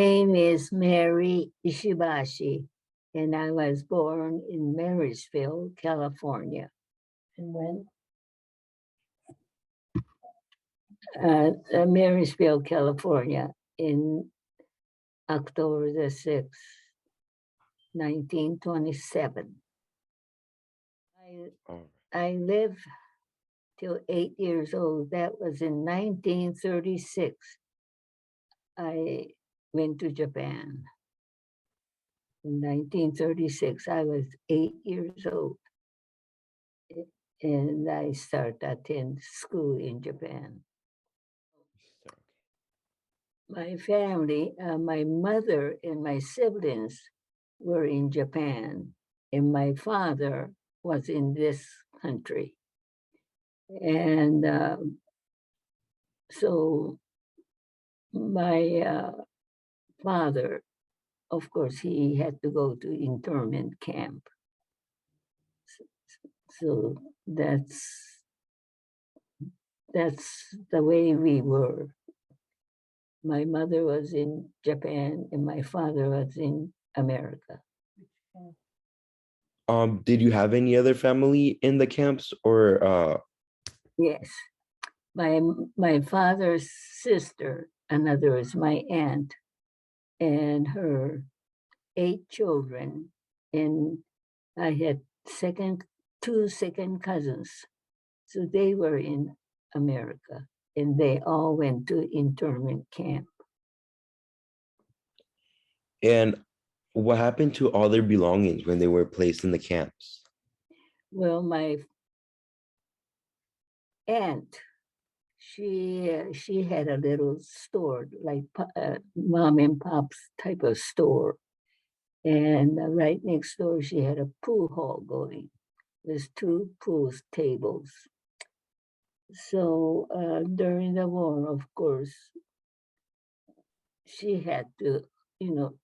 Name is Mary Ishibashi, and I was born in Marysville, California. And when? Marysville, California, in October the 6th, 1927. I, All I lived till 8 years old. That was in 1936. I went to Japan. In 1936, I was 8 years old. And I started attend school in Japan. right. My family, my mother and my siblings were in Japan, and my father was in this country. And so my father, of course, he had to go to internment camp. So that's the way we were. My mother was in Japan and my father was in America. Did you have any other family in the camps or Yes. My father's sister, another is my aunt, and her 8 children. And I had two second cousins. So they were in America and they all went to internment camp. and what happened to all their belongings when they were placed in the camps? Well, my aunt, she had a little store, like mom and pop's type of store. And right next door, she had a pool hall going. There's two pool tables. So during the war, of course, she had to,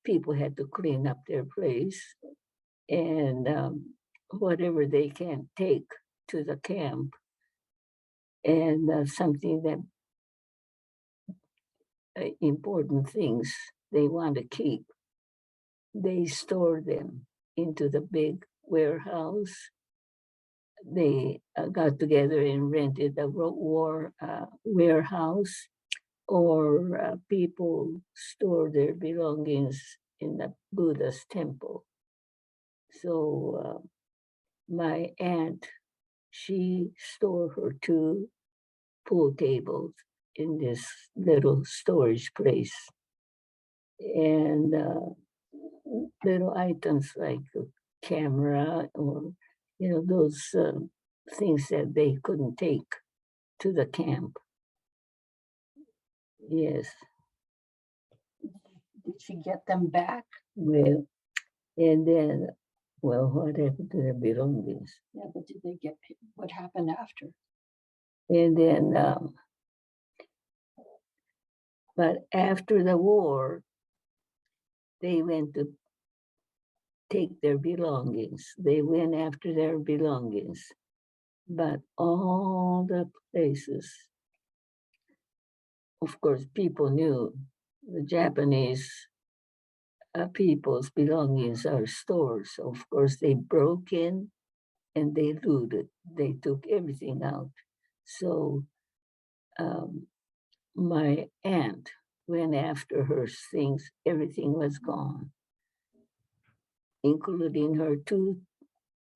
people had to clean up their place and whatever they can take to the camp. And something that important things they want to keep, they store them into the big warehouse. They got together and rented a war warehouse, or people store their belongings in the Buddha's temple. So my aunt, she stored her two pool tables in this little storage place. And little items like a camera or, those things that they couldn't take to the camp. Yes. Did she get them back? Well, and then, well, what happened to their belongings? Yeah, but did they get, what happened after? And then, but after the war, they went to take their belongings. They went after their belongings. But all the places, of course, people knew the Japanese people's belongings are stored. So of course, they broke in and they looted. They took everything out. So my aunt went after her things. Everything was gone, including her two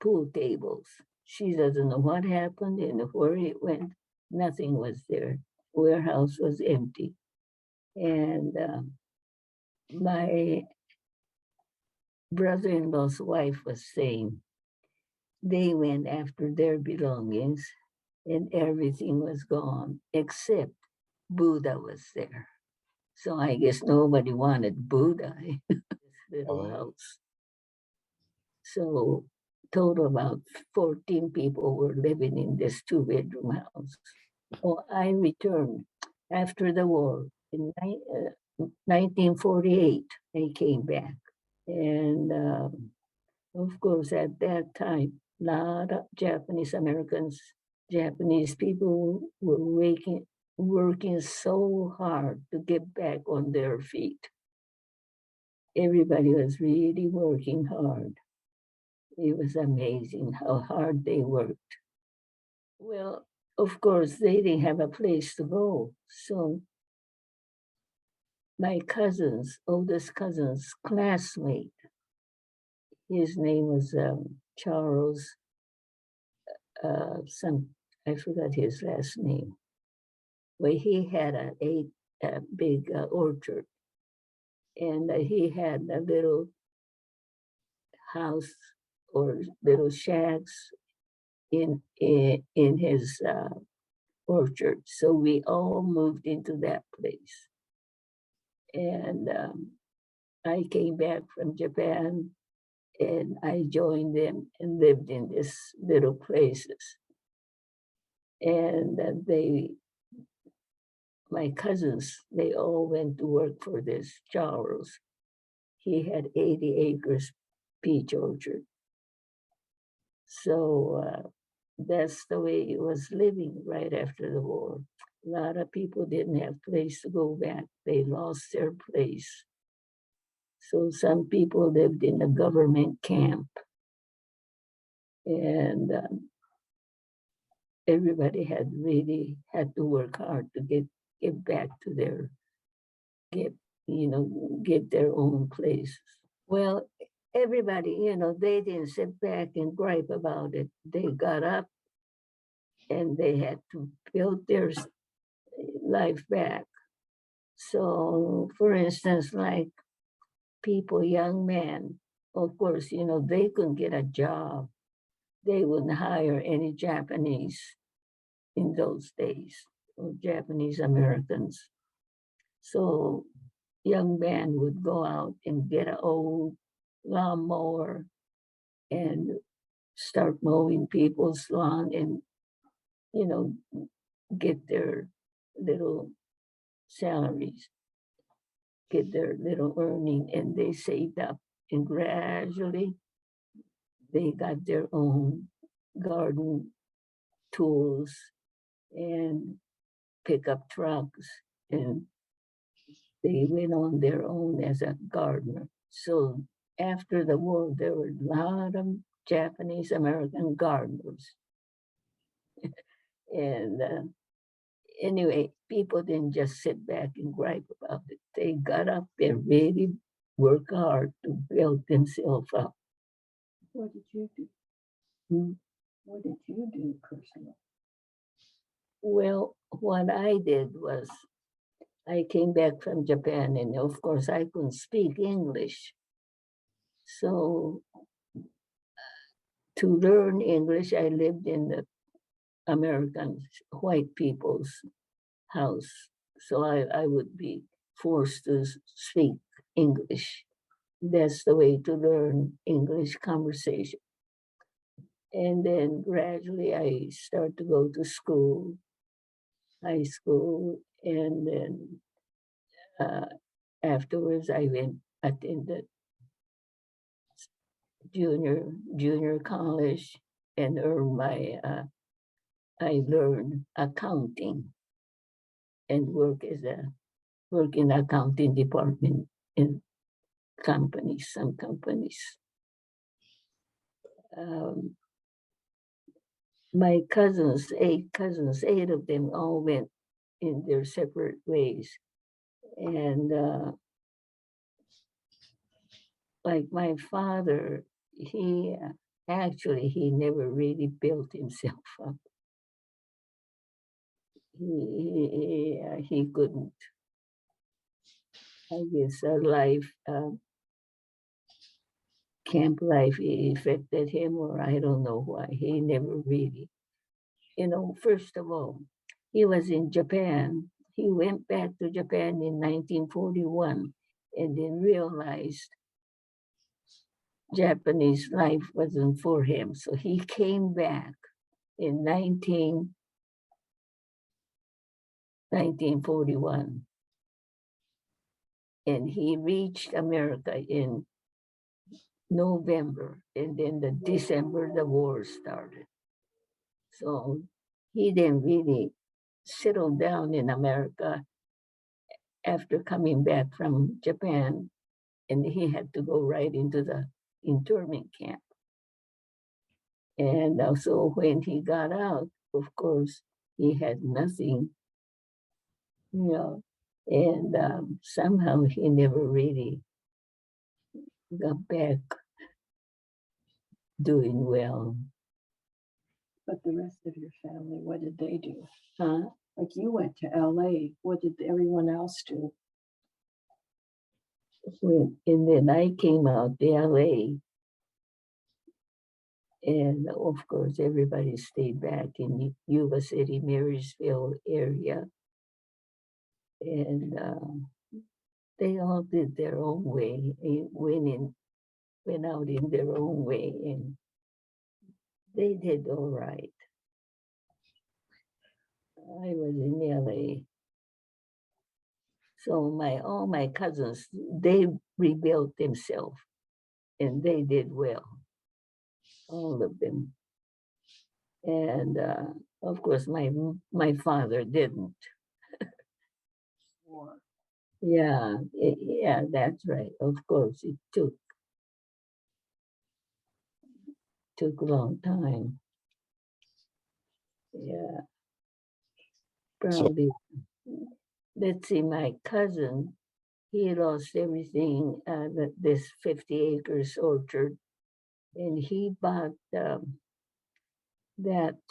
pool tables. She doesn't know what happened and where it went. Nothing was there. Warehouse was empty. And my brother-in-law's wife was saying they went after their belongings and everything was gone except Buddha was there. So I guess nobody wanted Buddha in this little house. So total about 14 people were living in this two-bedroom house. Well, I returned after the war in 1948. I came back. And of course, at that time, a lot of Japanese Americans, Japanese people were working so hard to get back on their feet. everybody was really working hard. It was amazing how hard they worked. Well, of course, they didn't have a place to go. So my oldest cousin's classmate, his name was Charles, I forgot his last name. Well, he had a big orchard, and he had a little house or little shacks in his orchard. So we all moved into that place. And I came back from Japan and I joined them and lived in this little places. And my cousins, they all went to work for this Charles. He had 80 acres peach orchard. So that's the way it was living right after the war. A lot of people didn't have place to go back. They lost their place. So some people lived in a government camp, and everybody had really had to work hard to get back to get get their own places. Well, everybody, they didn't sit back and gripe about it. They got up and they had to build their life back. So, for instance, like people, young men, of course, they couldn't get a job. They wouldn't hire any Japanese in those days, or Japanese Americans. So, young men would go out and get an old lawnmower and start mowing people's lawn and, you know, get their little salaries, get their little earning, and they saved up. And gradually they got their own garden tools and pickup trucks, and they went on their own as a gardener. So after the war, there were a lot of Japanese American gardeners. And anyway, people didn't just sit back and gripe about it. They got up and really worked hard to build themselves up. What did you do? Hmm. What did you do personally? Well, what I did was I came back from Japan, and of course I couldn't speak English. So to learn English, I lived in the American white people's house. So I would be forced to speak English. That's the way to learn English conversation. And then gradually I started to go to school, high school, and then uh, afterwards I went attended junior college and earned I learned accounting and work in accounting department in some companies. Um, my eight of them all went in their separate ways. And like my father, he never really built himself up. He couldn't. I guess camp life affected him, or I don't know why. He never really, first of all, he was in Japan. He went back to Japan in 1941 and then realized Japanese life wasn't for him. So he came back in 1941 and he reached America in November, and then the December the war started. So he didn't really settle down in America after coming back from Japan and he had to go right into the internment camp. And so when he got out, of course, he had nothing, and somehow he never really got back doing well. But the rest of your family, what did they do? Huh? Like you went to LA, what did everyone else do? And then I came out to LA, and of course, everybody stayed back in Yuba City, Marysville area. And they all did their own way, went out in their own way, and they did all right. I was in LA. So all my cousins, they rebuilt themselves, and they did well, all of them. And of course, my father didn't. War. Yeah, yeah, that's right. Of course, it took a long time. Yeah, So probably. Let's see, my cousin, he lost everything, this 50 acres orchard, and he bought that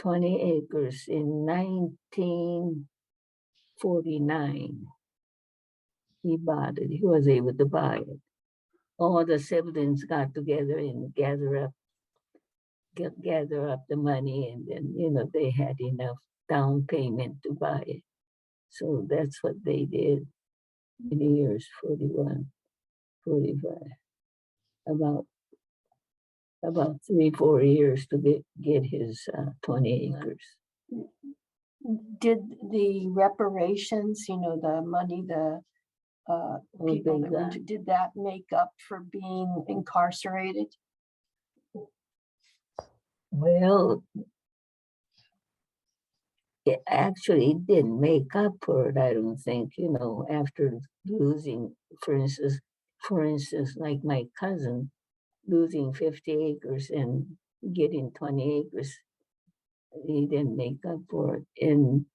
20 acres in 1949. He bought it. He was able to buy it. All the siblings got together and gather up the money, and then they had enough down payment to buy it. So that's what they did in the years 41, 45, about 3-4 years to get his 20 acres. Did the reparations, the money, the people that went did that make up for being incarcerated? Well, it actually didn't make up for it, I don't think, after losing, for instance, like my cousin losing 50 acres and getting 20 acres, he didn't make up for it. And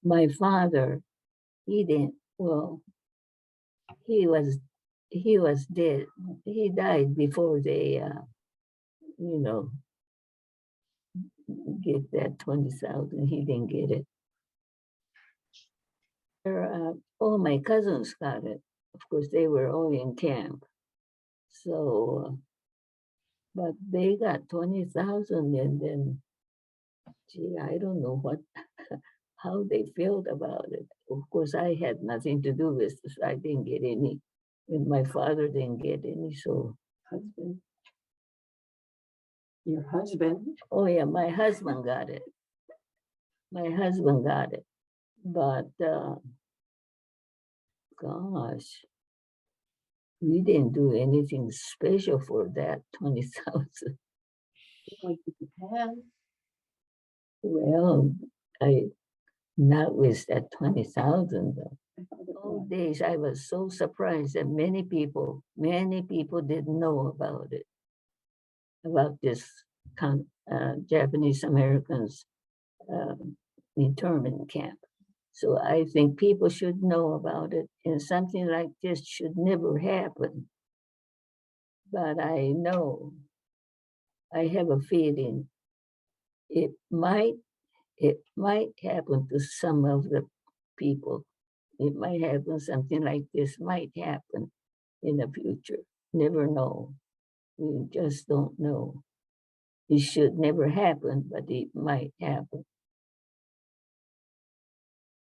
my father, he didn't, well, he was dead. He died before they, get that 20,000. He didn't get it. All my cousins got it. Of course, they were all in camp. So, but they got 20,000, and then, gee, I don't know how they felt about it. Of course, I had nothing to do with this. I didn't get any, and my father didn't get any. So, Husband. Your husband? oh yeah, my husband got it. My husband got it, but gosh, we didn't do anything special for that 20,000. Like Japan? Well, not with that 20,000 though. Those days I was so surprised that many people didn't know about it, about this Japanese Americans internment camp. So I think people should know about it, and something like this should never happen. But I know, I have a feeling it might happen to some of the people. It might happen, something like this might happen in the future. Never know. We just don't know. It should never happen, but it might happen.